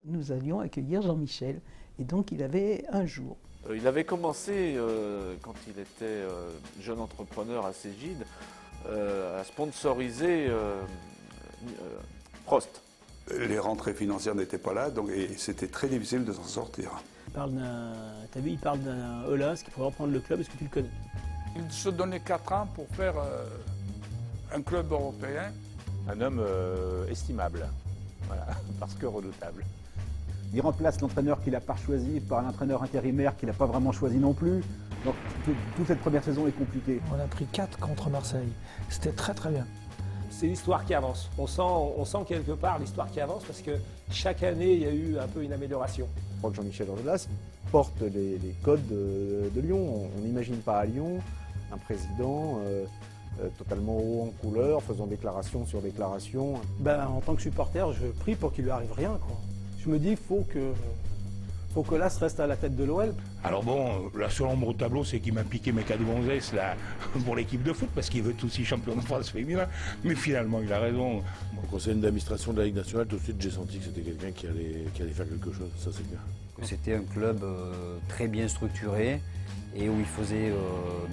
Nous allions accueillir Jean-Michel et donc il avait un jour. Il avait commencé, quand il était jeune entrepreneur à Cégide, à sponsoriser Prost. Les rentrées financières n'étaient pas là, donc, et c'était très difficile de s'en sortir. Il parle d'un Aulas qui pourrait reprendre le club, est-ce que tu le connais? Il se donnait 4 ans pour faire un club européen. Un homme estimable, voilà, parce que redoutable. Il remplace l'entraîneur qu'il n'a pas choisi par un entraîneur intérimaire qu'il n'a pas vraiment choisi non plus. Donc toute cette première saison est compliquée. On a pris 4 contre Marseille. C'était très très bien. C'est l'histoire qui avance. On sent quelque part l'histoire qui avance parce que chaque année, il y a eu un peu une amélioration. Je crois que Jean-Michel Aulas porte les codes de Lyon. On n'imagine pas à Lyon un président totalement haut en couleur, faisant déclaration sur déclaration. En tant que supporter, je prie pour qu'il lui arrive rien, quoi. Je me dis, il faut que Aulas reste à la tête de l'OL. Alors bon, la seule ombre au tableau, c'est qu'il m'a piqué mes cadeaux gonzesses là, pour l'équipe de foot, parce qu'il veut aussi champion de France féminin. Mais finalement, il a raison. Au conseil d'administration de la Ligue nationale, tout de suite, j'ai senti que c'était quelqu'un qui allait faire quelque chose, ça c'est clair. C'était un club très bien structuré et où il faisait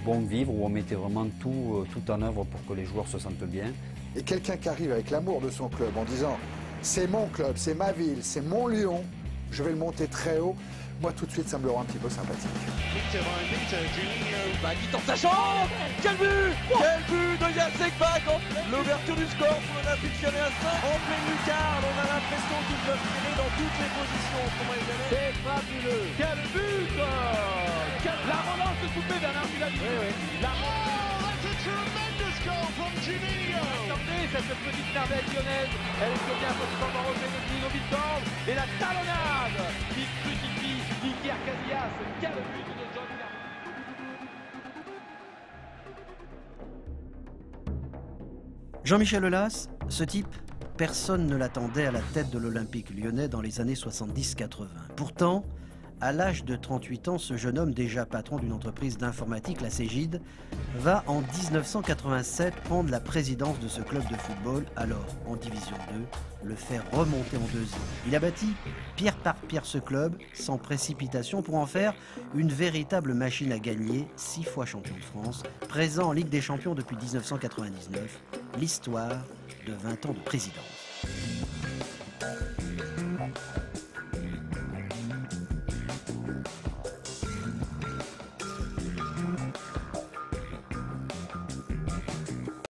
bon vivre, où on mettait vraiment tout en œuvre pour que les joueurs se sentent bien. Et quelqu'un qui arrive avec l'amour de son club en disant « c'est mon club, c'est ma ville, c'est mon Lyon », je vais le monter très haut. Moi, tout de suite, ça me le rend un petit peu sympathique. Qui tente sa chance. Quel but! Quel but de Jacek Bak! L'ouverture du score pour l'Olympique Lyonnais en pleine lucarne. On a l'impression qu'ils peuvent tirer dans toutes les positions. C'est fabuleux! Quel but! La relance de coupé Bernard Villalby. La relance! That's a tremendous goal from Juninho! Attendez, cette petite merveille lyonnaise. Elle est bien possiblement revenue de Dino Victor. Et la talonnade qui crucifie Iker Casillas. Quel but de John Villar. Jean-Michel Aulas, ce type, personne ne l'attendait à la tête de l'Olympique lyonnais dans les années 70-80. Pourtant, à l'âge de 38 ans, ce jeune homme, déjà patron d'une entreprise d'informatique, la Cégide, va en 1987 prendre la présidence de ce club de football, alors en Division 2, le faire remonter en deuxième. Il a bâti pierre par pierre ce club, sans précipitation, pour en faire une véritable machine à gagner, 6 fois champion de France, présent en Ligue des Champions depuis 1999, l'histoire de 20 ans de présidence.